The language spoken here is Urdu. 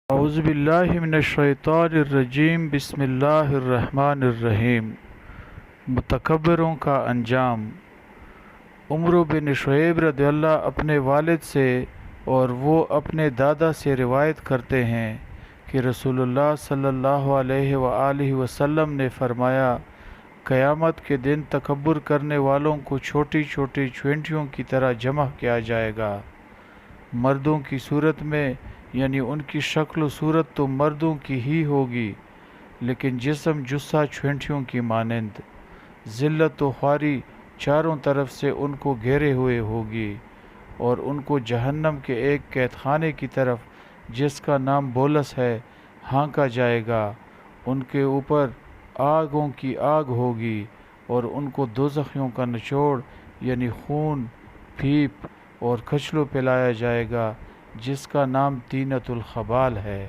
اعوذ باللہ من الشیطان الرجیم بسم اللہ الرحمن الرحیم۔ متکبروں کا انجام۔ عمرو بن شعیب رضی اللہ اپنے والد سے اور وہ اپنے دادا سے روایت کرتے ہیں کہ رسول اللہ صلی اللہ علیہ وآلہ وسلم نے فرمایا، قیامت کے دن تکبر کرنے والوں کو چھوٹی چھوٹی چونٹیوں کی طرح جمع کیا جائے گا۔ مردوں کی صورت میں، یعنی ان کی شکل و صورت تو مردوں کی ہی ہوگی، لیکن جسم جثہ چونٹیوں کی مانند۔ ذلت و خواری چاروں طرف سے ان کو گھیرے ہوئے ہوگی، اور ان کو جہنم کے ایک قید خانے کی طرف جس کا نام بولس ہے ہانکا جائے گا۔ ان کے اوپر آگوں کی آگ ہوگی، اور ان کو دوزخیوں کا نچوڑ یعنی خون، پھیپ اور کچلو پلایا جائے گا، جس کا نام طینۃ الخبال ہے۔